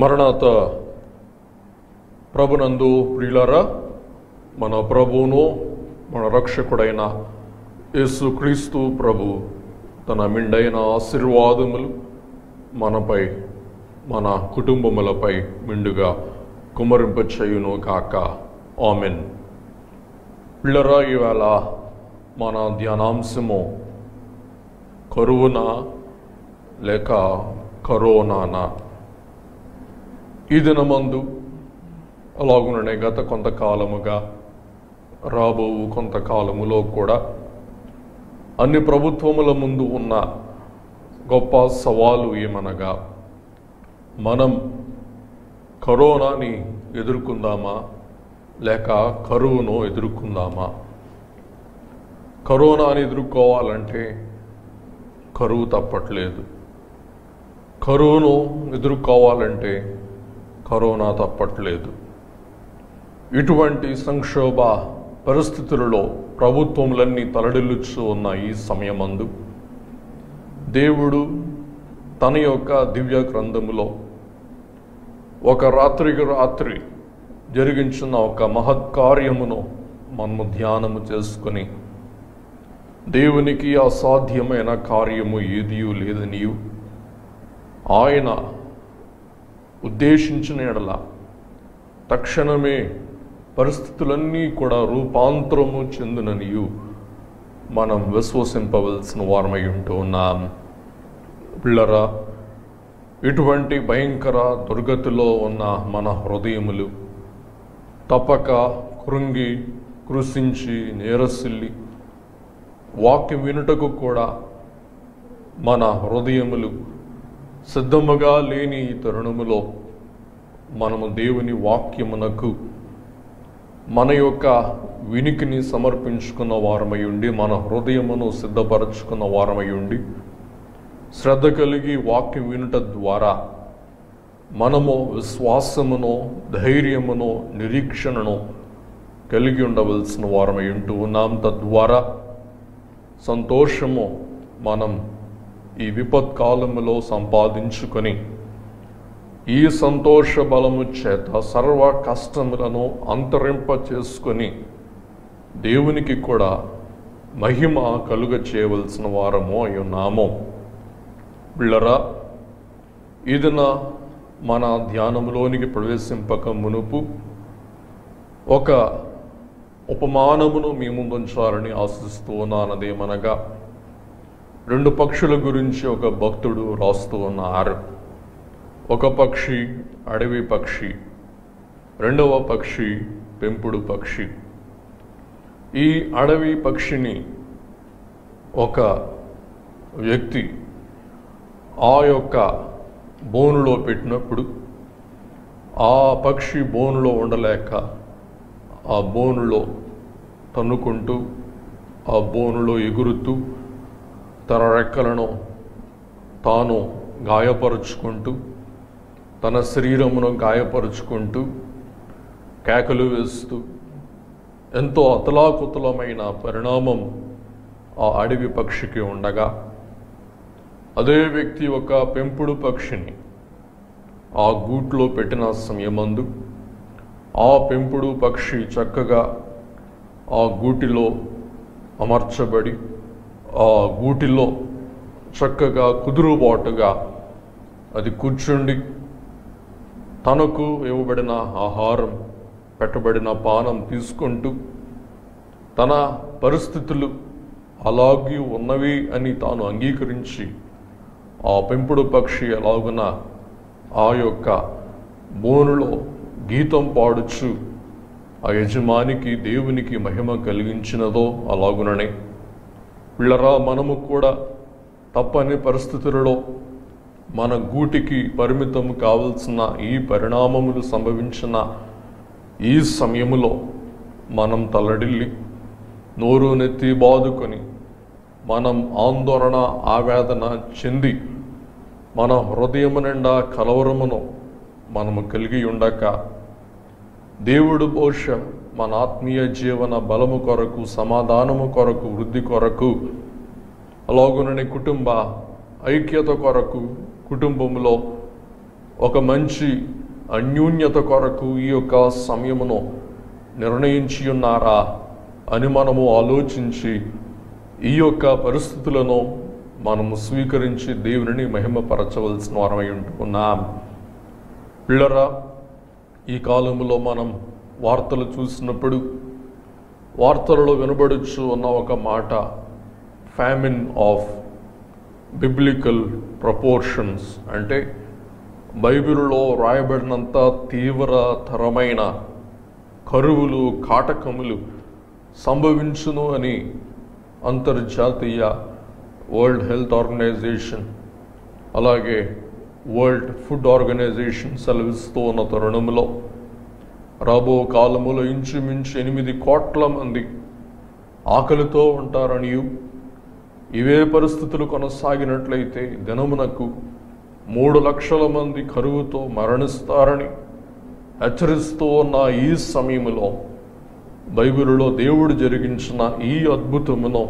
మరణాత ప్రభునందు ప్రియులారా, మన ప్రభువును మన రక్షకుడైన యేసుక్రీస్తు ప్రభు తన మెండైన ఆశీర్వాదములు మనపై మన కుటుంబములపై మెండుగా కుమ్మరింపచేయును కాక. ఆమెన్. పిల్లరా, ఇవాళ మన ధ్యానాంశము కరువునా లేక కరోనానా. ఈ దినమందు అలాగుననే గత కొంతకాలముగా రాబో కొంతకాలములో కూడా అన్ని ప్రభుత్వముల ముందు ఉన్న గొప్ప సవాలు ఏమనగా, మనం కరోనాని ఎదుర్కొందామా లేక కరువును ఎదుర్కొందామా? కరోనాని ఎదుర్కోవాలంటే కరువు తప్పట్లేదు, కరువును ఎదుర్కోవాలంటే కరోనా తప్పట్లేదు. ఇటువంటి సంక్షోభ పరిస్థితులలో ప్రభుత్వములన్నీ తలడిల్లుచు ఉన్న ఈ సమయమందు దేవుడు తన యొక్క దివ్య గ్రంథములో ఒక రాత్రికి రాత్రి జరిగించిన ఒక మహత్కార్యమును మనము ధ్యానము చేసుకుని, దేవునికి అసాధ్యమైన కార్యము ఏదియూ లేదనియు, ఆయన ఉద్దేశించిన ఎడల తక్షణమే పరిస్థితులన్నీ కూడా రూపాంతరము చెందుననియు మనం విశ్వసింపవలసిన వారమై ఉంటూ ఉన్నాం. పిల్లరా, ఇటువంటి భయంకర దుర్గతిలో ఉన్న మన హృదయములు తప్పక కృంగి కృషించి నేరసిల్లి వాక్యం వినుటకు కూడా మన హృదయములు సిద్ధముగా లేని ఈ తరుణములో మనము దేవుని వాక్యమునకు మన యొక్క వినికిని సమర్పించుకున్న వారమై ఉండి, మన హృదయమును సిద్ధపరచుకున్న వారమై ఉండి, శ్రద్ధ కలిగి వాక్యం వినుట ద్వారా మనము విశ్వాసమును, ధైర్యమును, నిరీక్షణను కలిగి ఉండవలసిన వారమై ఉంటూ ఉన్నాం. తద్వారా సంతోషము మనం ఈ విపత్కాలములో సంపాదించుకొని ఈ సంతోష బలము చేత సర్వ కష్టములను అంతరింప చేసుకొని దేవునికి కూడా మహిమ కలుగ చేయవలసిన వారము అయి ఉన్నాము. పిల్లరా, ఇదిన మన ధ్యానములోనికి ప్రవేశింపక మునుపు ఒక ఉపమానమును మీ ముందుంచాలని ఆశిస్తూ ఉన్నానదేమనగా, రెండు పక్షుల గురించి ఒక భక్తుడు రాస్తూ ఉన్నారు. ఒక పక్షి అడవి పక్షి, రెండవ పక్షి పెంపుడు పక్షి. ఈ అడవి పక్షిని ఒక వ్యక్తి ఆ యొక్క బోనులో పెట్టినప్పుడు ఆ పక్షి బోనులో ఉండలేక ఆ బోనులో తన్నుకుంటూ, ఆ బోనులో ఎగురుతూ, తన రెక్కలను తాను గాయపరుచుకుంటూ, తన శరీరమును గాయపరుచుకుంటూ, కేకలు వేస్తూ ఎంతో అతలాకుతలమైన పరిణామం ఆ అడవి పక్షికి ఉండగా, అదే వ్యక్తి ఒక పెంపుడు పక్షిని ఆ గూట్లో పెట్టిన సమయమందు ఆ పెంపుడు పక్షి చక్కగా ఆ గూటిలో అమర్చబడి, ఆ గూటిలో చక్కగా కుదురుబాటుగా అది కూర్చుండి, తనకు ఇవ్వబడిన ఆహారం, పెట్టబడిన పానం తీసుకుంటూ, తన పరిస్థితులు అలాగే ఉన్నవి అని తాను అంగీకరించి ఆ పెంపుడు పక్షి ఎలాగున ఆ యొక్క బోనులో గీతం పాడుచు ఆ యజమానికి, దేవునికి మహిమ కలిగించినదో అలాగుననే పిల్లరా, మనము కూడా తప్పని పరిస్థితులలో మన గూటికి పరిమితం కావలసిన ఈ పరిణామములు సంభవించిన ఈ సమయములో మనం తల్లడిల్లి నోరు నెత్తి బాదుకొని మనం ఆందోళన, ఆవేదన చెంది మన హృదయము నిండా కలవరమును మనము కలిగి ఉండక, దేవుడు బహుశా మన ఆత్మీయ జీవన బలము కొరకు, సమాధానము కొరకు, వృద్ధి కొరకు, అలాగునని కుటుంబ ఐక్యత కొరకు, కుటుంబంలో ఒక మంచి అన్యోన్యత కొరకు ఈ యొక్క సమయమును నిర్ణయించి ఉన్నారా అని మనము ఆలోచించి ఈ యొక్క పరిస్థితులను మనము స్వీకరించి దేవుని మహిమపరచవలసిన వారమై ఉంటున్నాం. పిల్లరా, ఈ కాలంలో మనం వార్తలు చూసినప్పుడు వార్తలలో వినబడుచు ఉన్న ఒక మాట, ఫ్యామిన్ ఆఫ్ బిబ్లికల్ ప్రపోర్షన్స్, అంటే బైబిల్లో రాయబడినంత తీవ్రతరమైన కరువులు కాటకములు సంభవించును అని అంతర్జాతీయ వరల్డ్ హెల్త్ ఆర్గనైజేషన్ అలాగే వరల్డ్ ఫుడ్ ఆర్గనైజేషన్ సెలవిస్తూ ఉన్న తరుణంలో రాబో కాలములో ఇంచుమించు 8 కోట్ల మంది ఆకలితో ఉంటారనియు, ఇవే పరిస్థితులు కొనసాగినట్లయితే దినమునకు 3 లక్షల మంది కరువుతో మరణిస్తారని హెచ్చరిస్తూ ఉన్న ఈ సమయంలో బైబిలులో దేవుడు జరిగించిన ఈ అద్భుతమును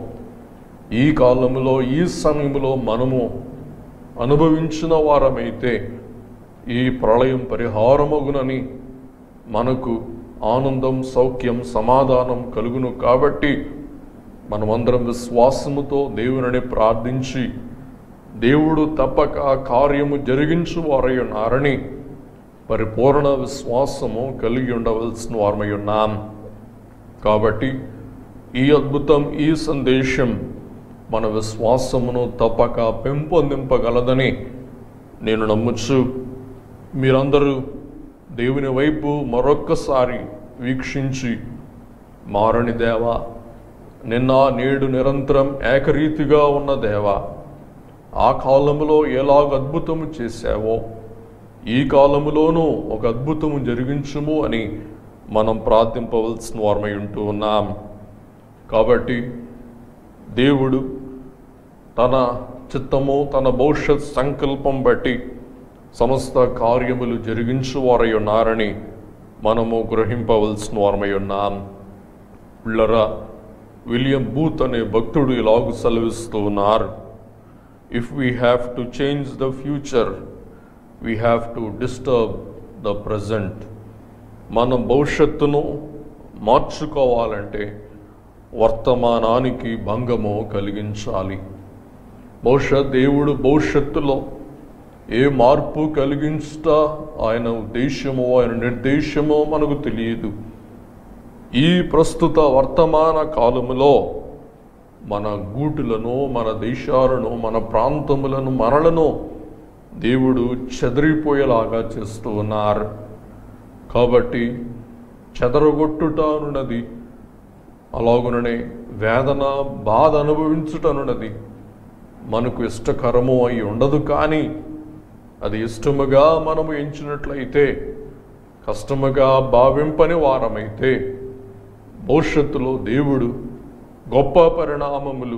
ఈ కాలంలో ఈ సమయంలో మనము అనుభవించిన వారమైతే ఈ ప్రళయం పరిహారమగునని మనకు ఆనందం, సౌఖ్యం, సమాధానం కలుగును. కాబట్టి మనమందరం విశ్వాసముతో దేవుని ప్రార్థించి దేవుడు తప్పక కార్యము జరిగించు వారై ఉన్నారని పరిపూర్ణ విశ్వాసము కలిగి ఉండవలసిన వారమై ఉన్నాం. కాబట్టి ఈ అద్భుతం, ఈ సందేశం మన విశ్వాసమును తప్పక పెంపొందింపగలదని నేను నమ్ముచు మీరందరూ దేవుని వైపు మరొక్కసారి వీక్షించి, మారని దేవా, నిన్న నేడు నిరంతరం ఏకరీతిగా ఉన్న దేవా, ఆ కాలములో ఎలాగ అద్భుతము చేశావో ఈ కాలములోనూ ఒక అద్భుతము జరిగించుము అని మనం ప్రార్థింపవలసిన వారమై ఉంటూ ఉన్నాం. కాబట్టి దేవుడు తన చిత్తము, తన భవిష్యత్ సంకల్పం బట్టి సమస్త కార్యములు జరిగించు వారై ఉన్నారని మనము గ్రహింపవలసిన వారమై ఉన్నాం. పిల్లరా, విలియం బూత్ అనే భక్తుడు ఇలాగూ సెలవిస్తూ ఉన్నారు, if we have to change the future we have to disturb the present. మనం భవిష్యత్తును మార్చుకోవాలంటే వర్తమానానికి భంగము కలిగించాలి. బహుశా దేవుడు భవిష్యత్తులో ఏ మార్పు కలిగించుట ఆయన ఉద్దేశమో ఆయన నిర్దేశమో మనకు తెలియదు. ఈ ప్రస్తుత వర్తమాన కాలములో మన గూటులను, మన దేశాలను, మన ప్రాంతములను, మనలను దేవుడు చెదిరిపోయేలాగా చేస్తూ ఉన్నారు. కాబట్టి చెదరగొట్టుట అనున్నది, అలాగుననే వేదన, బాధ అనుభవించుటనున్నది మనకు ఇష్టకరము అయి ఉండదు. కానీ అది ఇష్టముగా మనము ఎంచినట్లయితే, కష్టముగా భావింపని వారమైతే భవిష్యత్తులో దేవుడు గొప్ప పరిణామములు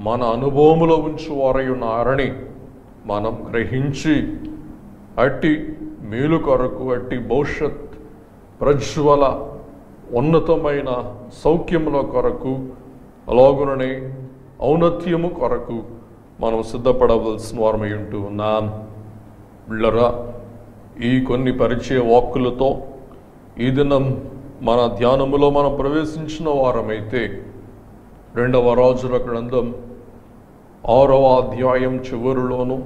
మన అనుభవములో ఉంచువారై ఉన్నారని మనం గ్రహించి అట్టి మేలు కొరకు, అట్టి భవిష్యత్ ప్రజ్వల ఉన్నతమైన సౌఖ్యముల కొరకు, అలాగుననే ఔన్నత్యము కొరకు మనం సిద్ధపడవలసిన వారమై ఉంటూ ఉన్నాం. పిల్లరా, ఈ కొన్ని పరిచయ వాక్కులతో ఈ దినం మన ధ్యానములో మనం ప్రవేశించిన వారమైతే 2వ రాజుల గ్రంథం 6వ అధ్యాయం చివరిలోను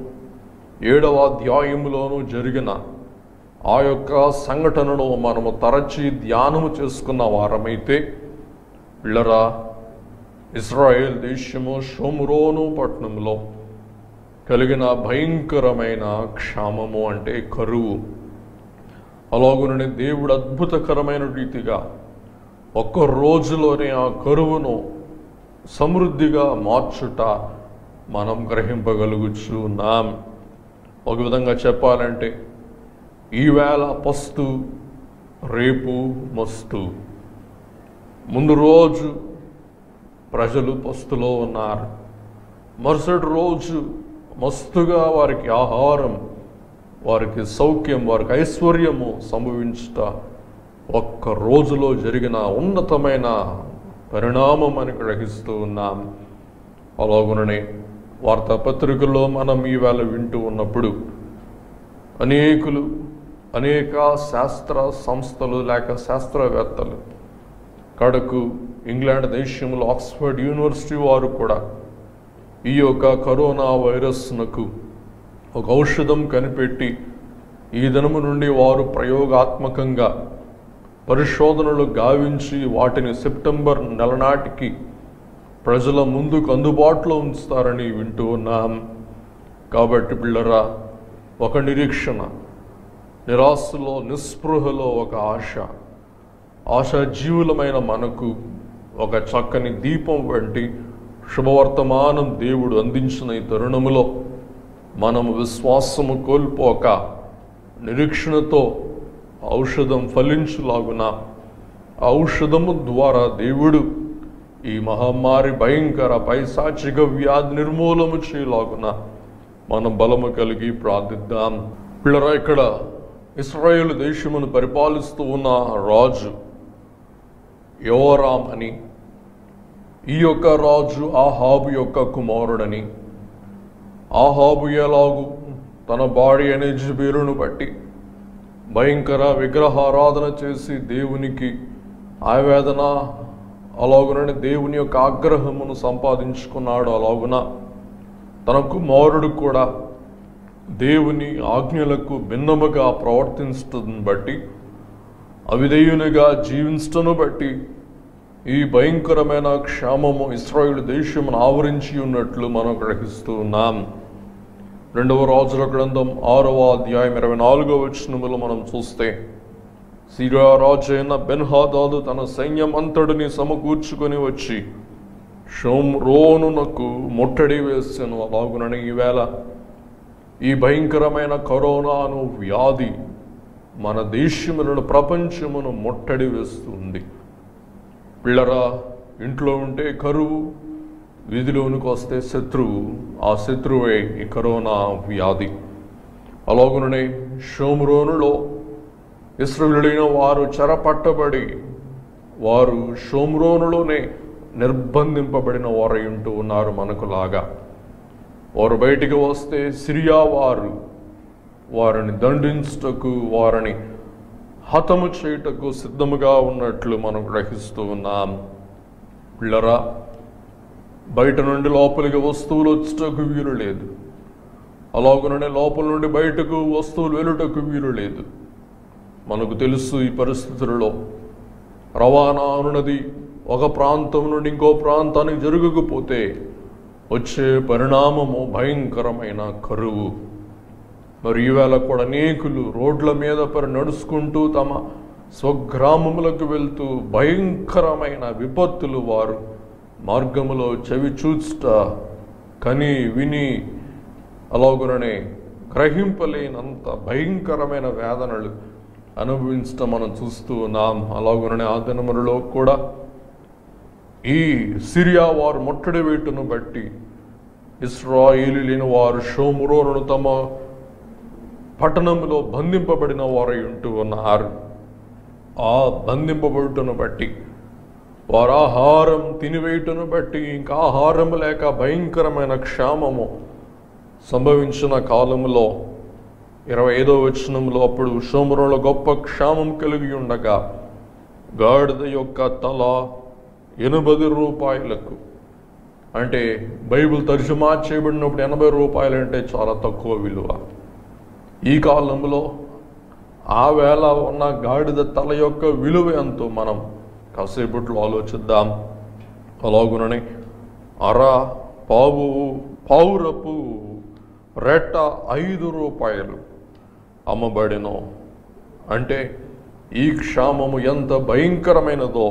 7వ అధ్యాయములోను జరిగిన ఆ యొక్క సంఘటనను మనము తరచి ధ్యానము చేసుకున్న వారమైతే, పిల్లరా, ఇశ్రాయేల్ దేశము షోమ్రోను పట్టణంలో కలిగిన భయంకరమైన క్షామము అంటే కరువు, అలాగుననే దేవుడు అద్భుతకరమైన రీతిగా ఒక్క రోజులోనే ఆ కరువును సమృద్ధిగా మార్చుట మనం గ్రహింపగలుగుచున్నాం. ఒక విధంగా చెప్పాలంటే ఈవేళ పస్తు, రేపు మస్తు. ముందు రోజు ప్రజలు పస్తులో ఉన్నారు, మరుసటి రోజు మస్తుగా వారికి ఆహారం, వారికి సౌఖ్యం, వారికి ఐశ్వర్యము సంభవించుట ఒక్క రోజులో జరిగిన ఉన్నతమైన పరిణామం అని గ్రహిస్తూ ఉన్నాం. అలాగుననే వార్తాపత్రికల్లో మనం ఈవేళ వింటూ ఉన్నప్పుడు అనేక శాస్త్ర సంస్థలు లేక శాస్త్రవేత్తలు, కడకు ఇంగ్లాండ్ దేశంలో ఆక్స్ఫర్డ్ యూనివర్సిటీ వారు కూడా ఈ యొక్క కరోనా వైరస్నకు ఒక ఔషధం కనిపెట్టి ఈ దినము నుండి వారు ప్రయోగాత్మకంగా పరిశోధనలు గావించి వాటిని సెప్టెంబర్ నెల నాటికి ప్రజల ముందుకు అందుబాటులో ఉంచుతారని వింటూ ఉన్నాం. కాబట్టి పిల్లరా, ఒక నిరీక్షణ, నిరాశలో నిస్పృహలో ఒక ఆశాజీవులమైన మనకు ఒక చక్కని దీపం వంటి శుభవర్తమానం దేవుడు అందించిన ఈ తరుణములో మనము విశ్వాసము కోల్పోక నిరీక్షణతో ఔషధం ఫలించులాగున ఔషధము ద్వారా దేవుడు ఈ మహమ్మారి భయంకర పైశాచిక వ్యాధి నిర్మూలము చేయలాగున మనం బలము కలిగి ప్రార్థిద్దాం. పిల్లరా, ఇక్కడ ఇశ్రాయేలు దేశమును పరిపాలిస్తూ ఉన్న రాజు యోరాం అని, ఈ యొక్క రాజు ఆహాబు యొక్క కుమారుడని, ఆహాబు ఎలాగు తన భార్య అనే యెజెబెలును బట్టి భయంకర విగ్రహారాధన చేసి దేవునికి ఆవేదన, అలాగునని దేవుని యొక్క ఆగ్రహమును సంపాదించుకున్నాడు. అలాగున తన కుమారుడు కూడా దేవుని ఆజ్ఞలకు భిన్నముగా ప్రవర్తించటం బట్టి, అవిధేయునిగా జీవించటను బట్టి ఈ భయంకరమైన క్షామము ఇశ్రాయేలు దేశమును ఆవరించి ఉన్నట్లు మనం గ్రహిస్తూ ఉన్నాం. 2వ రాజుల గ్రంథం 6వ అధ్యాయం 24వ వచనములో మనం చూస్తే, సిరియా రాజు అయిన బెన్హాదాదు తన సైన్యం అంతటిని సమకూర్చుకొని వచ్చి షోమ్రోనునకు ముట్టడి వేసెను. అలాగునని ఈవేళ ఈ భయంకరమైన కరోనాను వ్యాధి మన దేశములను ప్రపంచమును ముట్టడి వేస్తుంది. పిల్లరా, ఇంట్లో ఉంటే కరువు, వీధిలోనికి వస్తే శత్రువు, ఆ శత్రువే ఈ కరోనా వ్యాధి. అలాగుననే షోమ్రోనులో ఇశ్రాయేలీయులైన వారు చెరపట్టబడి వారు షోమ్రోనులోనే నిర్బంధింపబడిన వారై ఉంటూ ఉన్నారు. మనకులాగా వారు బయటికి వస్తే సిరియా వారు వారిని దండించుటకు, వారిని హతము చేయుటకు సిద్ధముగా ఉన్నట్లు మనం గ్రహిస్తూ ఉన్నాం. పిల్లరా, బయట నుండి లోపలికి వస్తువులు వచ్చుటకు వీలు లేదు, అలాగుననే లోపల నుండి బయటకు వస్తువులు వెళ్ళుటకు వీలు లేదు. మనకు తెలుసు, ఈ పరిస్థితులలో రవాణా అనున్నది ఒక ప్రాంతం నుండి ఇంకో ప్రాంతానికి జరగకపోతే వచ్చే పరిణామము భయంకరమైన కరువు. మరి ఈవేళ కూడా అనేకులు రోడ్ల మీద నడుచుకుంటూ తమ స్వగ్రామములకు వెళ్తూ భయంకరమైన విపత్తులు వారు మార్గములో చవి చూచుట, కని విని అలాగుననే గ్రహింపలేనంత భయంకరమైన వేదనలు అనుభవించడం మనం చూస్తూ ఉన్నాం. అలాగుననే ఆ దినములలో కూడా ఈ సిరియా వారు ముట్టడి వేటును బట్టి ఇశ్రాయేలీయులైన వారు షోమ్రోనును తమ పట్టణంలో బంధింపబడిన వారై ఉంటూ ఉన్నారు. ఆ బంధింపబడుటను బట్టి, వారు ఆహారం తినివేయుటను బట్టి, ఇంకా ఆహారం లేక భయంకరమైన క్షామము సంభవించిన కాలంలో 25వ వచనంలో, అప్పుడు షోమ్రోనులో గొప్ప క్షామం కలిగి ఉండగా గాడిద యొక్క తల 80 రూపాయలకు, అంటే బైబిల్ తర్జుమా చేయబడినప్పుడు 80 రూపాయలు అంటే చాలా తక్కువ విలువ. ఈ కాలంలో ఆ వేళ ఉన్న గాడిద తల యొక్క విలువ ఎంతో మనం కాసేపట్లో ఆలోచిద్దాం. అలాగునని పావురపు రెట్ట 5 రూపాయలు అమ్మబడినో. అంటే ఈ క్షామము ఎంత భయంకరమైనదో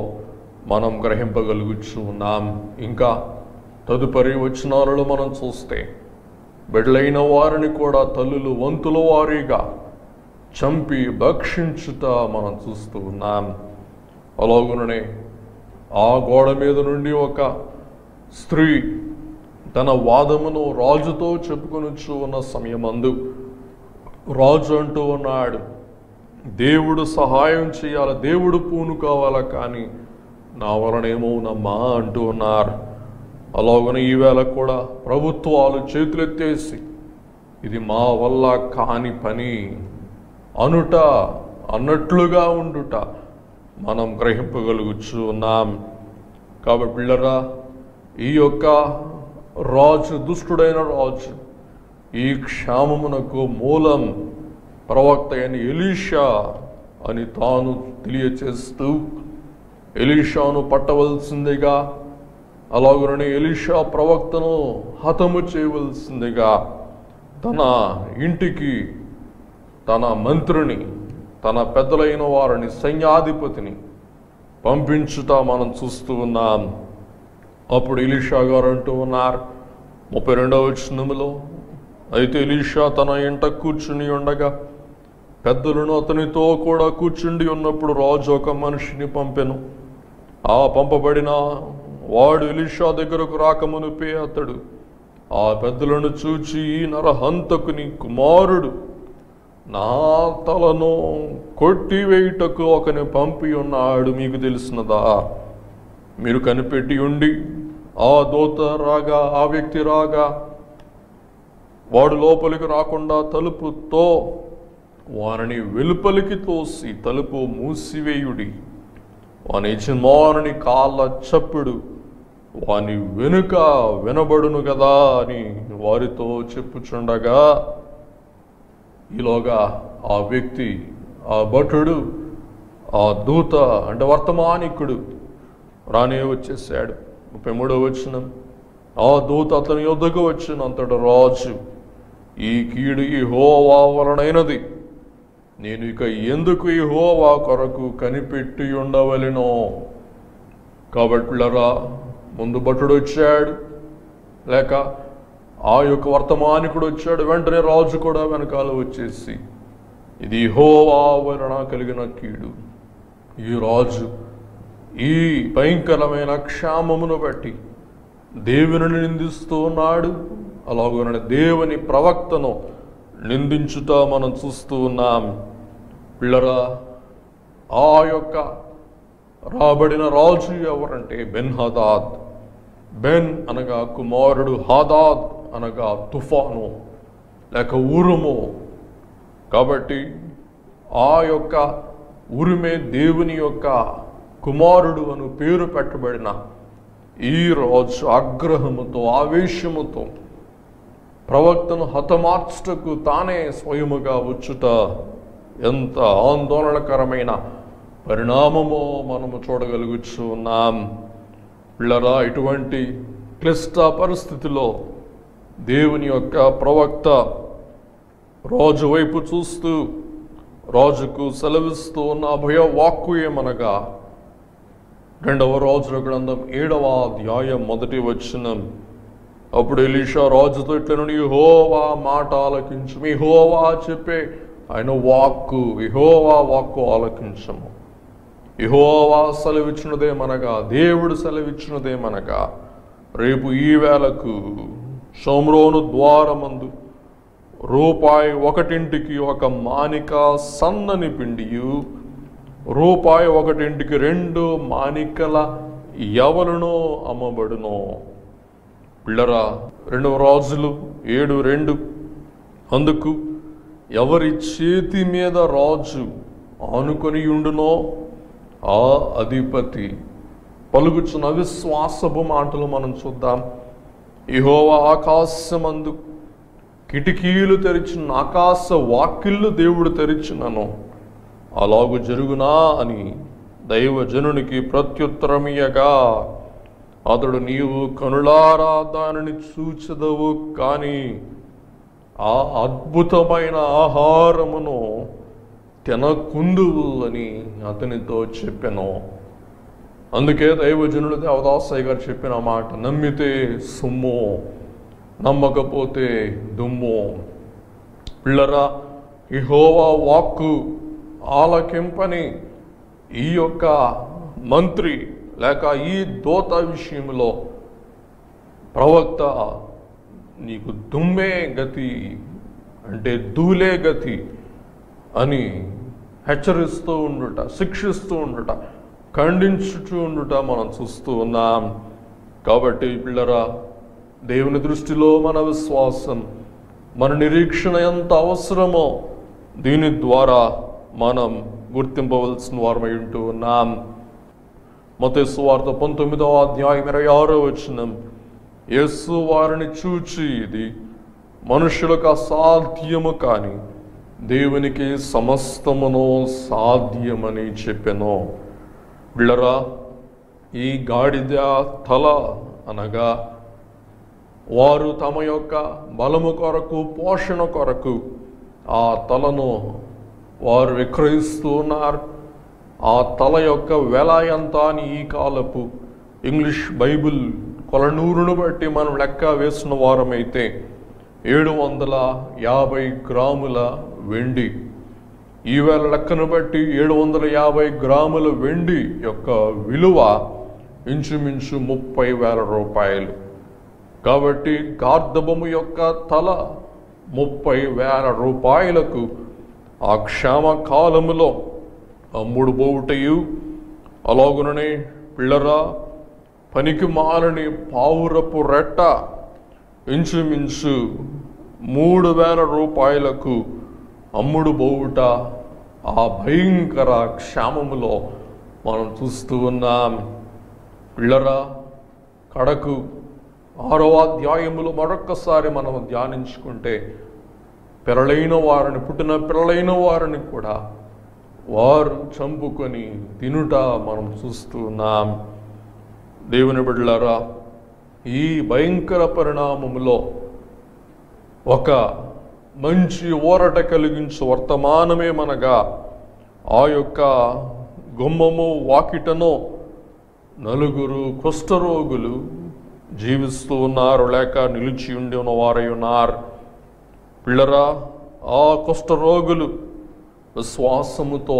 మనం గ్రహింపగలుగుచు ఉన్నాం. ఇంకా తదుపరి వచనాలలో మనం చూస్తే, బిడ్డలైన వారిని కూడా తల్లులు వంతుల వారీగా చంపి భక్షించుట మనం చూస్తూ ఉన్నాం. అలాగుననే ఆ గోడ మీద నుండి ఒక స్త్రీ తన వాదమును రాజుతో చెప్పుకొనుచు ఉన్న సమయమందు రాజు అంటూ ఉన్నాడు, దేవుడు సహాయం చేయాలి, దేవుడు పూను కావాలా, కానీ నా వలనేమోనమ్మా అంటూ ఉన్నారు. అలాగనే ఈవేళ కూడా ప్రభుత్వాలు చేతులెత్తేసి ఇది మా వల్ల కాని పని అనుట అన్నట్లుగా ఉండుట మనం గ్రహింపగలుగుచు ఉన్నాం. కాబట్టి పిల్లరా, ఈ యొక్క రాజు, దుష్టుడైన రాజు, ఈ క్షామమునకు మూలం ప్రవక్త అయిన ఎలీషా అని తాను తెలియచేస్తూ ఎలీషాను పట్టవలసిందిగా, అలాగనే ఎలీషా ప్రవక్తను హతము చేయవలసిందిగా తన ఇంటికి తన మంత్రిని, తన పెద్దలైన వారిని, సైన్యాధిపతిని పంపించుట మనం చూస్తూ ఉన్నాం. అప్పుడు ఎలీషా గారు అంటూ ఉన్నారు 32వ వచనములో, అయితే ఎలీషా తన ఇంట కూర్చుని ఉండగా పెద్దలను అతనితో కూడా కూర్చుండి ఉన్నప్పుడు రాజు ఒక మనిషిని పంపెను. ఆ పంపబడిన వాడు ఎలీషా దగ్గరకు రాకమునుపే అతడు ఆ పెద్దలను చూచి, ఈ నరహంతకుని కుమారుడు నా తలను కొట్టివేయుటకు ఒకని పంపి ఉన్నాడు, మీకు తెలిసినదా? మీరు కనిపెట్టి ఉండి ఆ దూత రాగా, ఆ వ్యక్తి రాగా వాడు లోపలికి రాకుండా తలుపుతో వారిని వెలుపలికి తోసి తలుపు మూసివేయుడి. వాని యజమానుని కాళ్ళ చప్పుడు వాని వెనుక వినబడును కదా అని వారితో చెప్పుచుండగా, ఈలోగా ఆ వ్యక్తి, ఆ భటుడు, ఆ దూత అంటే వర్తమానికుడు రానే వచ్చేసాడు. 33వ వచనం, ఆ దూత అతని యొద్దకు వచ్చిన అంతట రాజు, ఈ కీడు యెహోవా వలనైనది, నేను ఇక ఎందుకు యెహోవా కొరకు కనిపెట్టి ఉండవలెనో. కాబట్టి ముందు భటుడు వచ్చాడు, లేక ఆ యొక్క వర్తమానికుడు వచ్చాడు. వెంటనే రాజు కూడా వెనకాల వచ్చేసి, ఇది యెహోవా వలన కలిగిన కీడు. ఈ రాజు ఈ భయంకరమైన క్షామమును బట్టి దేవుని నిందిస్తూ ఉన్నాడు. అలాగనే దేవుని ప్రవక్తను నిందించుట మనం చూస్తూ ఉన్నాం. పిల్లరా, ఆ యొక్క రాబడిన రాజు ఎవరంటే బెన్హదాద్. బెన్ అనగా కుమారుడు, హదాద్ అనగా తుఫాను లేక ఉరుము. కాబట్టి ఆ యొక్క ఉరిమే దేవుని యొక్క కుమారుడు అను పేరు పెట్టబడిన ఈ రాజు ఆగ్రహముతో, ఆవేశముతో ప్రవక్తను హతమార్చుటకు తానే స్వయముగా వచ్చుట ఎంత ఆందోళనకరమైన పరిణామమో మనము చూడగలుగుచు ఉన్నాం. పిల్లరా, ఇటువంటి క్లిష్ట పరిస్థితిలో దేవుని యొక్క ప్రవక్త రాజు వైపు చూస్తూ రాజుకు సెలవిస్తూ ఉన్న అభయ వాక్కు ఏమనగా, 2వ రాజుల గ్రంథం 7వ అధ్యాయం 1వ వచనం, అప్పుడు ఎలీషా రాజుతో ఇట్లను, యెహోవా మాట ఆలకించు. యెహోవా చెప్పే ఆయన వాక్కు, యెహోవా వాక్కు ఆలకించము. యెహోవా సెలవిచ్చినదేమనగా, దేవుడు సెలవిచ్చినదేమనగా, రేపు ఈ వేళకు షోమ్రోను ద్వారమందు రూపాయి 1 ఒక మానిక సన్నని పిండియు, రూపాయి 1 2 మానికల యవలునో అమ్మబడును. పిల్లరా, 2వ రాజులు 7:2, అందుకు ఎవరి చేతి మీద రాజు ఆనుకొని ఉండునో ఆ అధిపతి పలుకుచున్న అవిశ్వాసపు మాటలు మనం చూద్దాం. యెహోవా ఆకాశమందు కిటికీలు తెరిచిన, ఆకాశ వాకిళ్ళు దేవుడు తెరిచినను అలాగు జరుగునా అని దైవజనునికి ప్రత్యుత్తరమియగా, అతడు, నీవు కనులారా దానిని చూచెదవు, కానీ ఆ అద్భుతమైన ఆహారమును తినకుందువు అని అతనితో చెప్పెను. అందుకే దైవజనుడు దేవదాసయ్య గారు చెప్పిన మాట, నమ్మితే సొమ్ము, నమ్మకపోతే దుమ్ము. పిల్లరా, యెహోవా వాక్కు ఆలకింపని ఈ యొక్క మంత్రి లేక ఈ దూత విషయంలో ప్రవక్త, నీకు దుమ్మే గతి అంటే ధూళే గతి అని హెచ్చరిస్తూ ఉండుట, శిక్షిస్తూ ఉండుట, ఖండించుతూ ఉండుట మనం చూస్తూ ఉన్నాం. కాబట్టి పిల్లరా, దేవుని దృష్టిలో మన విశ్వాసం మన నిరీక్షణ ఎంత అవసరమో దీని ద్వారా మనం గుర్తింపవలసిన వారమై ఉంటూ ఉన్నాం. మత్తయి సువార్త 19వ అధ్యాయం 26వ వచనం, యేసు వారిని చూచి ఇది మనుషులకు అసాధ్యము కాని దేవునికి సమస్తమును సాధ్యమని చెప్పెను. బిళ్ళరా, ఈ గాడిద తల అనగా వారు తమ యొక్క బలము కొరకు, పోషణ కొరకు ఆ తలను వారు విక్రయిస్తూ ఉన్నారు. ఆ తల యొక్క వెల ఎంత అని ఈ కాలపు ఇంగ్లీష్ బైబిల్ కొలనూరును బట్టి మనం లెక్క వేసిన వారమైతే 750 గ్రాముల వెండి. ఈవేళ లెక్కను బట్టి 750 గ్రాముల వెండి యొక్క విలువ ఇంచుమించు 30,000 రూపాయలు. కాబట్టి గార్ధబము యొక్క తల 30,000 రూపాయలకు ఆ క్షామ కాలములో అమ్ముడు పోవుటయు, అలాగుననే పిల్లరా పనికి మాలని పావురపు రెట్ట ఇంచుమించు 3,000 రూపాయలకు అమ్ముడు పోవుట ఆ భయంకర క్షామములో మనం చూస్తూ ఉన్నాం. పిల్లరా, కడకు 6వ అధ్యాయములో మరొక్కసారి మనం ధ్యానించుకుంటే పుట్టిన పిల్లలైన వారిని కూడా వారు చంపుకొని తినుట మనం చూస్తూ ఉన్నాం. దేవుని బిడ్డలారా, ఈ భయంకర పరిణామములో ఒక మంచి ఊరట కలిగించు వర్తమానమేమనగా ఆ యొక్క గుమ్మము వాకిటను 4 కుష్ఠరోగులు జీవిస్తూ ఉన్నారు, లేక నిలిచి ఉండి ఉన్నవారై ఉన్నారు. పిల్లరా, ఆ కుష్ఠరోగులు విశ్వాసముతో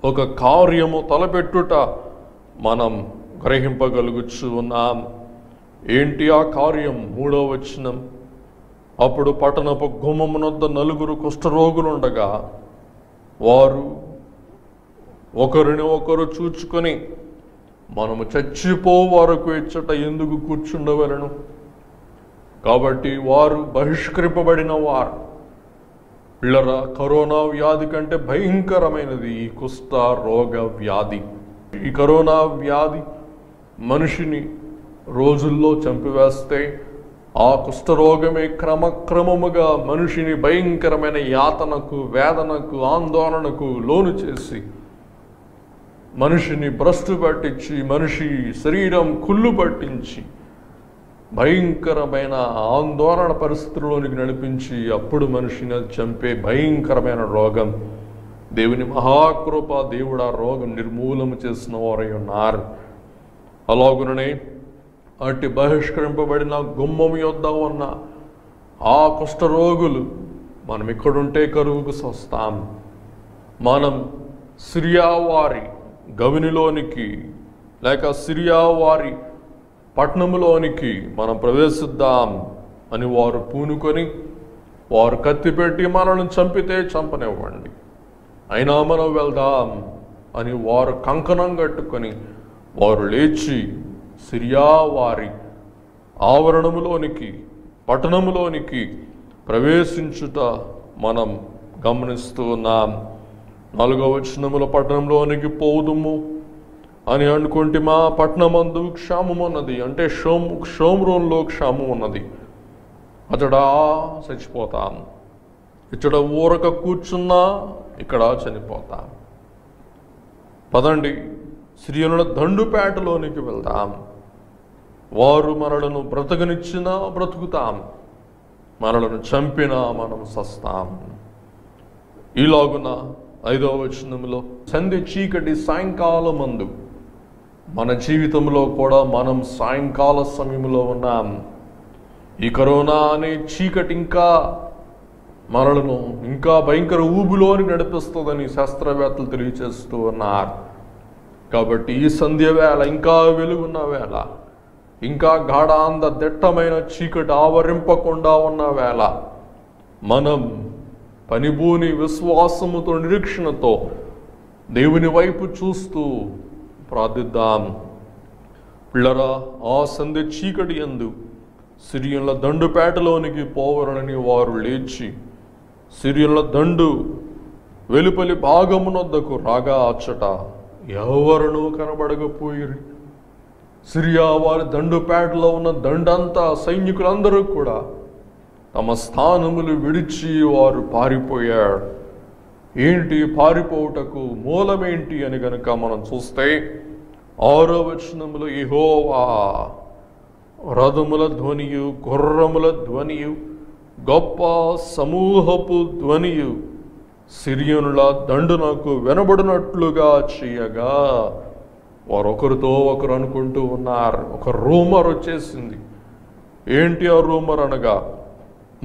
ఒక కార్యము తలపెట్టుట మనం గ్రహింపగలుగుచు ఉన్నాం. ఏంటి ఆ కార్యం? 3వ వచనం, అప్పుడు పట్టణపు గుమ్మమునొద్ద 4 కుష్ఠరోగులుండగా వారు ఒకరిని ఒకరు చూచుకొని మనము చచ్చిపో వరకు ఇచ్చట ఎందుకు కూర్చుండవలను? కాబట్టి వారు బహిష్కరింపబడిన వారు. పిల్లరా, కరోనా వ్యాధి కంటే భయంకరమైనది ఈ కుష్ఠ రోగ వ్యాధి. ఈ కరోనా వ్యాధి మనిషిని రోజుల్లో చంపివేస్తే ఆ కుష్ఠరోగమే క్రమక్రమముగా మనిషిని భయంకరమైన యాతనకు, వేదనకు, ఆందోళనకు లోను చేసి మనిషిని భ్రష్టు పట్టించి, మనిషి శరీరం కుళ్ళు పట్టించి భయంకరమైన ఆందోళన పరిస్థితుల్లోనికి నడిపించి అప్పుడు మనిషిని చంపే భయంకరమైన రోగం. దేవుని మహాకృప, దేవుడు ఆ రోగం నిర్మూలన చేసిన వారై ఉన్నారు. అలాగుననే అట్టి బహిష్కరింపబడిన గుమ్మం యొద్ద ఉన్న ఆ కుష్ఠరోగులు మనం ఇక్కడుంటే కరువుకు వస్తాం. మనం సిరియా వారి గవినిలోనికి లేక సిరియా వారి పట్టణంలోనికి మనం ప్రవేశిద్దాం అని వారు పూనుకొని వారు కత్తిపెట్టి మనల్ని చంపితే చంపనివ్వండి, అయినా మనం వెళ్దాం అని వారు కంకణం కట్టుకొని వారు లేచి సిరియా వారి ఆవరణములోనికి, పట్టణములోనికి ప్రవేశించుట మనం గమనిస్తూ ఉన్నాం. 4వ వచనములో పట్టణంలోనికి పోదుము అని అనుకుంటే మా పట్టణమందు క్షామం ఉన్నది, అంటే షోమ్రోన్లో క్షామం ఉన్నది, అతడ చచ్చిపోతాం. ఇచ్చట ఊరక కూర్చున్నా ఇక్కడ చనిపోతాం. పదండి, సిరియనుల దండుపేటలోనికి వెళ్దాం. వారు మనలను బ్రతకనిచ్చినా బ్రతుకుతాం, మనలను చంపినా మనం సస్తాం. ఈలాగున 5వ వచనంలో సంధ్య చీకటి సాయంకాలమందు మన జీవితంలో కూడా మనం సాయంకాల సమయంలో ఉన్నాం. ఈ కరోనా అనే చీకటి మనలను ఇంకా భయంకర ఊబిలోని నడిపిస్తుందని శాస్త్రవేత్తలు తెలియజేస్తూ ఉన్నారు. కాబట్టి ఈ సంధ్య వేళ, ఇంకా వెలుగున్న వేళ, ఇంకా గాఢాంధ దిట్టమైన చీకటి ఆవరింపకుండా ఉన్న వేళ మనం పనిభూని విశ్వాసముతో, నిరీక్షణతో దేవుని వైపు చూస్తూ ప్రార్థిద్దాం. పిల్లరా, ఆ సంధ్య చీకటి యందు సిరియన్ల దండుపేటలోనికి పోవరని వారు లేచి సిరియన్ల దండు వెలుపలి భాగమునొద్దకు రాగా అచ్చట ఎవరునూ కనబడకపోయిరి. సిరియా వారి దండుపేటలో ఉన్న దండంతా సైనికులందరూ కూడా తమ స్థానములు విడిచి వారు పారిపోయారు. ఏంటి పారిపోవుటకు మూలమేంటి అని గనుక మనం చూస్తే 6వ వచనములో యెహోవా రథముల ధ్వనియు గుర్రముల ధ్వనియు గొప్ప సమూహపు ధ్వనియు సిరియనుల దండునకు వినబడినట్లుగా చేయగా వారు ఒకరితో ఒకరు అనుకుంటూ ఉన్నారు. ఒక రూమర్ వచ్చేసింది. ఏంటి ఆ రూమర్ అనగా,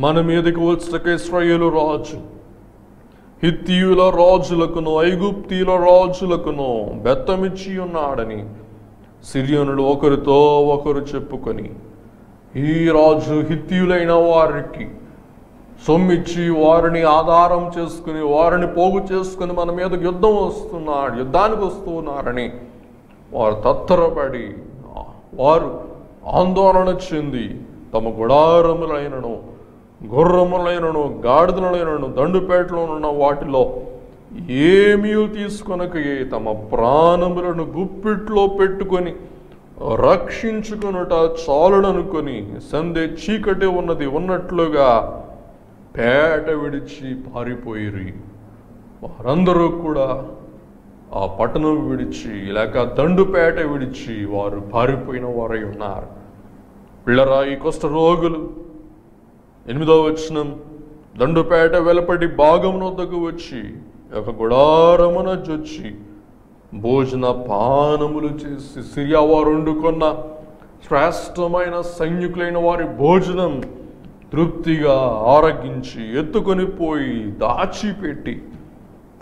మన మీదకి వచ్చక ఇశ్రాయేలు రాజు హిత్తీయుల రాజులకును ఐగుప్తీయుల రాజులకును బెత్తమిచ్చి ఉన్నాడని సిరియనులు ఒకరితో ఒకరు చెప్పుకొని, ఈ రాజు హిత్తీయులైన వారికి సొమ్మిచ్చి వారిని ఆధారం చేసుకుని వారిని పోగు చేసుకుని మన మీదకి యుద్ధానికి వస్తున్నారని వారు తత్తరపడి వారు ఆందోళన చెంది తమ గుడారములైనను గుర్రములైనను గాడిదలైనను దండుపేటలో ఉన్న వాటిలో ఏమీ తీసుకొనకయే తమ ప్రాణములను గుప్పిట్లో పెట్టుకొని రక్షించుకొనుట చాలుననుకొని సందే చీకటి ఉన్నట్లుగా పేట విడిచి పారిపోయిరి. వారందరూ కూడా ఆ పట్టణం విడిచి లేక దండుపేట విడిచి వారు పారిపోయిన వారై ఉన్నారు. పిల్లరా, ఈ కుష్ఠరోగులు 8వ వచనం, దండుపేట వెలపటి భాగమునొద్దకు వచ్చి ఒక గుడారమున జొచ్చి భోజన పానములు చేసి సిరియా వారు వండుకున్న శ్రేష్టమైన సైనికులైన వారి భోజనం తృప్తిగా ఆరగించి ఎత్తుకొని పోయి దాచిపెట్టి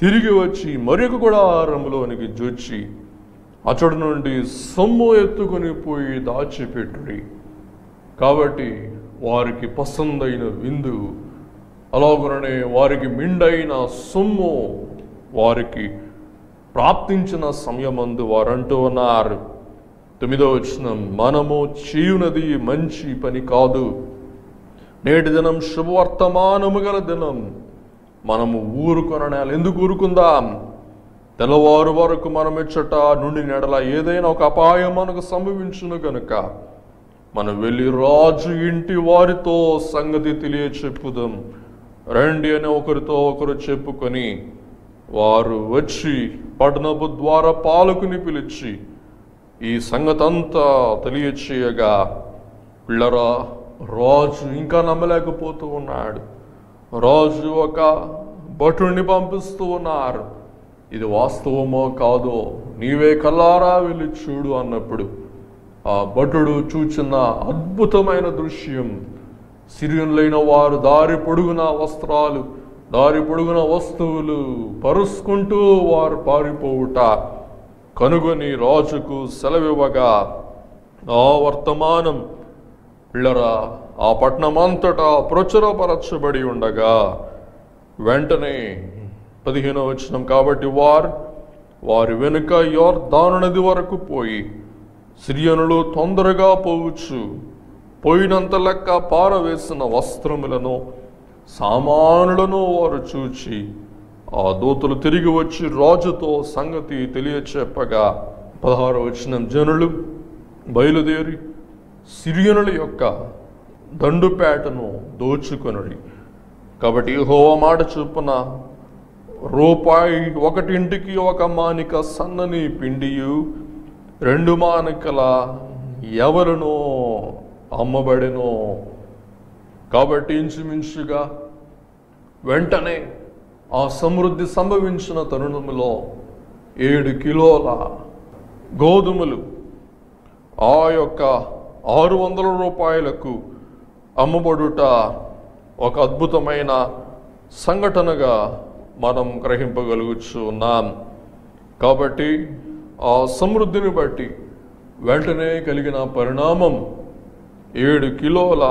తిరిగి వచ్చి మరొక గుడారములోనికి జొచ్చి అతడి నుండి సొమ్ము ఎత్తుకొని పోయి దాచిపెట్టుడి. కాబట్టి వారికి పసందైన విందు అలాగనే వారికి మిండైన సొమ్ము వారికి ప్రాప్తించిన సమయమందు వారంటూ ఉన్నారు. 9వ వచనం, మనము చేయునది మంచి పని కాదు, నేటి దినం శుభవర్తమానము గల దినం, మనము ఊరుకొననేల ఎందుకు ఊరుకుందాం? తెల్లవారు వరకు మనం ఇచ్చట నుండి నెడల ఏదైనా ఒక అపాయం మనకు సంభవించును గనుక మనం వెళ్ళి రాజు ఇంటి వారితో సంగతి తెలియచెప్పుదాం రండి అని ఒకరితో ఒకరు చెప్పుకొని వారు వచ్చి పట్టణపు ద్వార పాలకుని పిలిచి ఈ సంగతంతా తెలియచేయగా, పిల్లరా, రాజు ఇంకా నమ్మలేకపోతూ ఉన్నాడు. రాజు ఒక భటుడిని పంపిస్తూ ఉన్నారు. ఇది వాస్తవమో కాదో నీవే కల్లారా వెళ్ళి చూడు అన్నప్పుడు ఆ భటుడు చూచిన అద్భుతమైన దృశ్యం, సిరియన్లైన వారు దారి పొడుగున వస్త్రాలు, దారి పొడుగున వస్తువులు పరుచుకుంటూ వారు పారిపోవుట కనుగొని రాజుకు సెలవివ్వగా ఆ వర్తమానం పిల్లరా ఆ పట్టణమంతటా ప్రచురపరచబడి ఉండగా వెంటనే 15వ వచనం, కాబట్టి వారి వెనుక యొర్దాను నది వరకు పోయి సిరియనులు తొందరగా పోయినంత లెక్క పారవేసిన వస్త్రములను సామానులను వారు చూచి ఆ దూతలు తిరిగి వచ్చి రాజుతో సంగతి తెలియచెప్పగా 16వ వచనం, జనులు బయలుదేరి సిరియనుల యొక్క దండుపేటను దోచుకొనుడి. కాబట్టి యెహోవా మాట చొప్పున రూపాయి 1 ఒక మానిక సన్నని పిండియు 2 మానికల ఎవరునో అమ్మబడెనో. కాబట్టి ఇంచుమించుగా వెంటనే ఆ సమృద్ధి సంభవించిన తరుణములో 7 కిలోల గోధుమలు ఆ యొక్క 600 రూపాయలకు అమ్మబడుట ఒక అద్భుతమైన సంఘటనగా మనం గ్రహింపగలుగుచు ఉన్నాం. కాబట్టి ఆ సమృద్ధిని బట్టి వెంటనే కలిగిన పరిణామం 7 కిలోల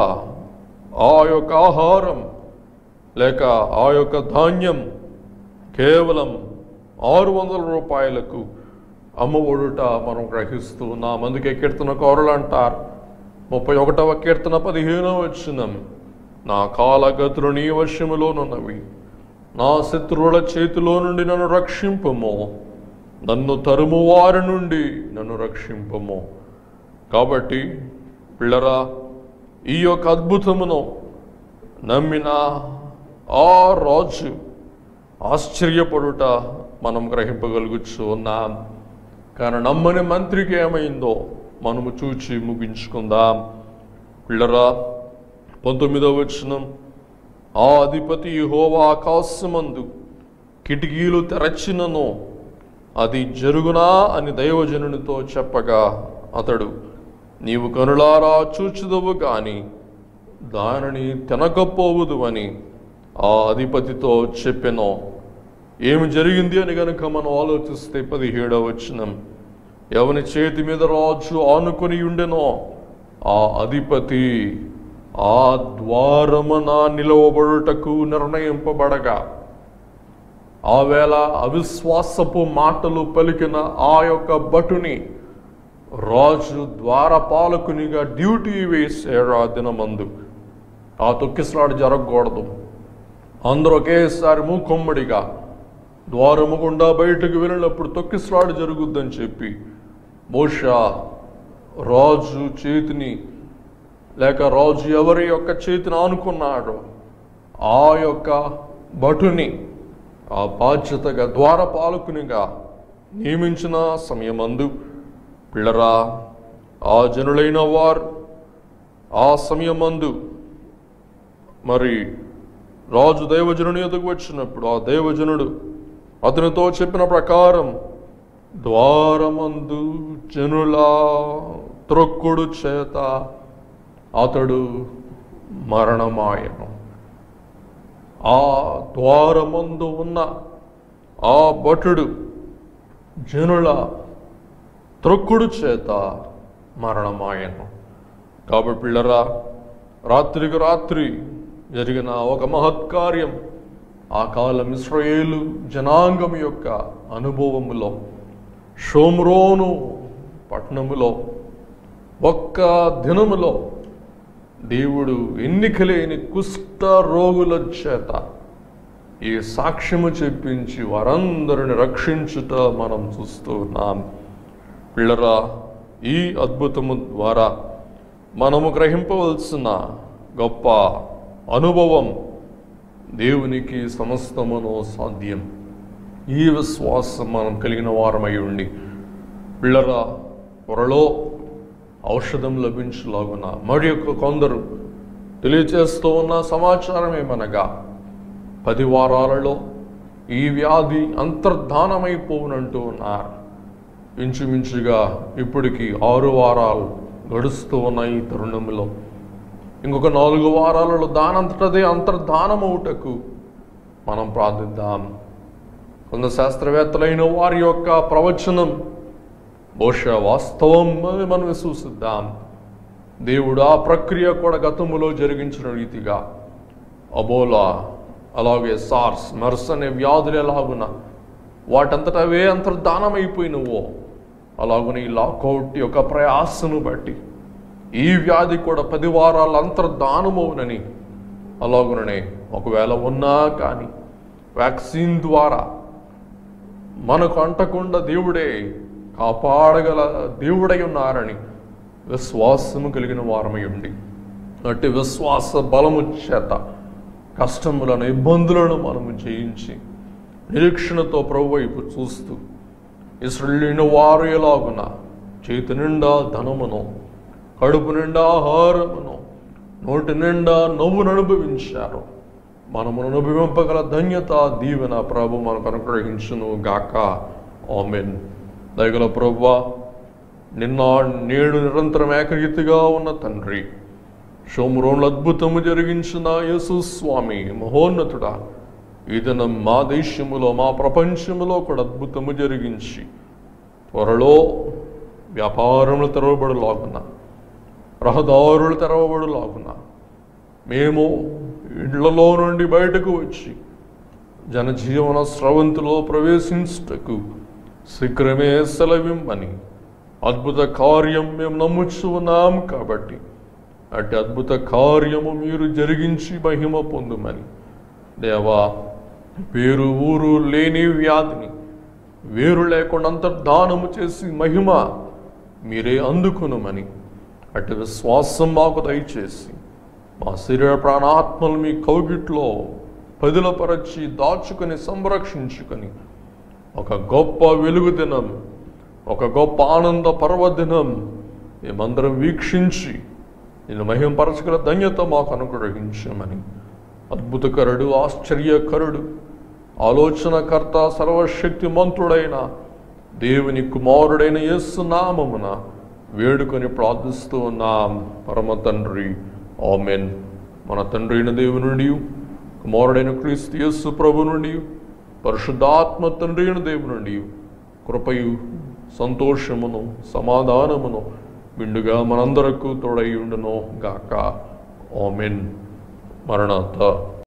ఆ యొక్క ఆహారం లేక ఆ యొక్క ధాన్యం కేవలం 600 రూపాయలకు అమ్మబడుట మనం గ్రహిస్తూ ఉన్నాం. అందుకే కీర్తనకారులు అంటారు, 31వ కీర్తన 15వ వచనం, నా కాలగతులు నీ వశములోనున్నవి, నా శత్రువుల చేతిలో నుండి నన్ను రక్షింపుము, నన్ను తరుము వారి నుండి నన్ను రక్షింపుము. కాబట్టి పిల్లరా, ఈ యొక్క అద్భుతమును నమ్మిన ఆ రాజు ఆశ్చర్యపడుట మనం గ్రహింపగలుగుచు ఉన్నాం. కానీ నమ్మని మంత్రికి ఏమైందో మనము చూచి ముగించుకుందాం. పిల్లరా, 19వ వచనం, ఆ అధిపతి యెహోవా ఆకాశమందు కిటికీలు తెరచినను అది జరుగునా అని దైవజనునితో చెప్పగా అతడు, నీవు కనులారా చూచుదవు గాని దానిని తినకపోవుదు అని ఆ అధిపతితో చెప్పెను. ఏమి జరిగింది అని గనుక మనం ఆలోచిస్తే 17వ వచనం, ఎవని చేతి మీద రాజు ఆనుకొని ఉండెనో ఆ అధిపతి ఆ ద్వారమున నిలవబడుటకు నిర్ణయింపబడగా, ఆవేళ అవిశ్వాసపు మాటలు పలికిన ఆ యొక్క భటుని రాజు ద్వారపాలకునిగా డ్యూటీ వేసాడు. ఆ దినమందు ఆ తొక్కిసలాట జరగకూడదు. అందరూ ఒకేసారి మూకొమ్మడిగా ద్వారము గుండా బయటకు వెళ్ళినప్పుడు తొక్కిసలాట జరుగుద్దని చెప్పి మోషే రాజు చేతిని, లేక రాజు ఎవరి యొక్క చేతిని ఆనుకున్నాడో ఆ యొక్క భటుని ఆ బాధ్యతగా ద్వారపాలకునిగా నియమించిన సమయమందు పిల్లరా, ఆ జనులైన వారు ఆ సమయమందు మరి రాజు దైవజనుని ఎదుగు వచ్చినప్పుడు ఆ దైవజనుడు అతనితో చెప్పిన ప్రకారం ద్వారమందు జనుల త్రొక్కుడు చేత అతడు మరణమాయను. ఆ ద్వారమందు ఉన్న ఆ భటుడు జనుల త్రొక్కుడు చేత మరణమాయను. కాబట్టి పిల్లరా, రాత్రికి రాత్రి జరిగిన ఒక మహత్కార్యం ఆ కాలం ఇశ్రాయేలు జనాంగం యొక్క అనుభవములో షోమ్రోను పట్టణములో ఒక్క దినములో దేవుడు ఎన్నికలేని కుష్ఠ రోగుల చేత ఈ సాక్ష్యము చెప్పించి వారందరిని రక్షించుట మనం చూస్తూ ఉన్నాం. పిల్లరా, ఈ అద్భుతము ద్వారా మనము గ్రహింపవలసిన గొప్ప అనుభవం, దేవునికి సమస్తమును సాధ్యం. ఈ విశ్వాసం మనం కలిగిన వారమై ఉండి పిల్లరా, త్వరలో ఔషధం లభించలాగున మరి యొక్క కొందరు తెలియచేస్తూ ఉన్న సమాచారం ఏమనగా 10 వారాలలో ఈ వ్యాధి అంతర్ధానమైపోవునంటూ ఉన్నారు. ఇంచుమించుగా ఇప్పటికి 6 వారాలు గడుస్తూ ఉన్న ఈ తరుణంలో ఇంకొక 4 వారాలలో దానంతటదే అంతర్ధానమవుటకు మనం ప్రార్థిద్దాం. కొంత శాస్త్రవేత్తలైన వారి యొక్క ప్రవచనం బహుశా వాస్తవం అని మనం విశ్వసిద్దాం. దేవుడు ఆ ప్రక్రియ కూడా గతంలో జరిగించిన రీతిగా అబోలా, అలాగే సార్స్, మెర్స్ అనే వ్యాధులు ఎలాగున వాటంతటా అవే అంతర్ధానమైపోయినవో అలాగున ఈ లాకౌట్ యొక్క ప్రయాసను బట్టి ఈ వ్యాధి కూడా 10 వారాల అంతర్ధానమవునని, అలాగుననే ఒకవేళ ఉన్నా కానీ వ్యాక్సిన్ ద్వారా మనకు అంటకుండా దేవుడే కాపాడగల దేవుడై ఉన్నారని విశ్వాసము కలిగిన వారమై ఉండి అట్టి విశ్వాస బలము చేత కష్టములను, ఇబ్బందులను మనము జయించి నిరీక్షణతో ప్రభు వైపు చూస్తూ ఇశ్రాయేలు వారు ఎలాగున చేతి నిండా ధనమును, కడుపు నిండా ఆహారమును, నోటి నిండా నవ్వును అనుభవించారు, మనమును అనుభవింపగల ధన్యత, దీవెన ప్రభు మనకు అనుగ్రహించును గాక. ఆమేన్. దయగల ప్రభువా, నిన్న నేడు నిరంతరం ఏకరీతిగా ఉన్న తండ్రి, షోమ్రోన్లో అద్భుతము జరిగించిన యేసు స్వామి మహోన్నతుడా, ఈ దినం మా దేశములో, మా ప్రపంచములో కూడా అద్భుతము జరిగించి త్వరలో వ్యాపారములు తెరవబడులాగున, రహదారులు తెరవబడులాగున, మేము ఇళ్లలో నుండి బయటకు వచ్చి జనజీవన స్రవంతిలో ప్రవేశించుటకు శీఘ్రమే సెలవిమ్మని అద్భుత కార్యం మేము నమ్ముచు ఉన్నాం. కాబట్టి అట్టి అద్భుత కార్యము మీరు జరిగించి మహిమ పొందుమని దేవా, పేరు ఊరు లేని వ్యాధిని వేరు లేకుండా అంతర్ధానము చేసి మహిమ మీరే అందుకునమని అటు విశ్వాసం మాకు దయచేసి మా శరీర ప్రాణాత్మలు మీ కౌగిట్లో పదిలపరచి దాచుకొని సంరక్షించుకొని ఒక గొప్ప వెలుగు దినం, ఒక గొప్ప ఆనంద పర్వదినం మేమందరం వీక్షించి నేను మహింపరచగల ధన్యత మాకు అనుగ్రహించమని అద్భుతకరుడు, ఆశ్చర్యకరుడు, ఆలోచనకర్త, సర్వశక్తిమంతుడైన దేవుని కుమారుడైన యేసు నామమున వేడుకొని ప్రార్థిస్తూ ఉన్నాం పరమ తండ్రి. ఆమెన్. మన తండ్రి అయిన దేవుని నుండి, కుమారుడైన క్రీస్తు యేసు ప్రభు నుండి, పరిశుద్ధాత్మ తండ్రి అయిన దేవుని నుండి కృపయు, సంతోషమును, సమాధానమును విండుగా మనందరకు తోడై ఉండును గాక. ఆమెన్. మరణాత.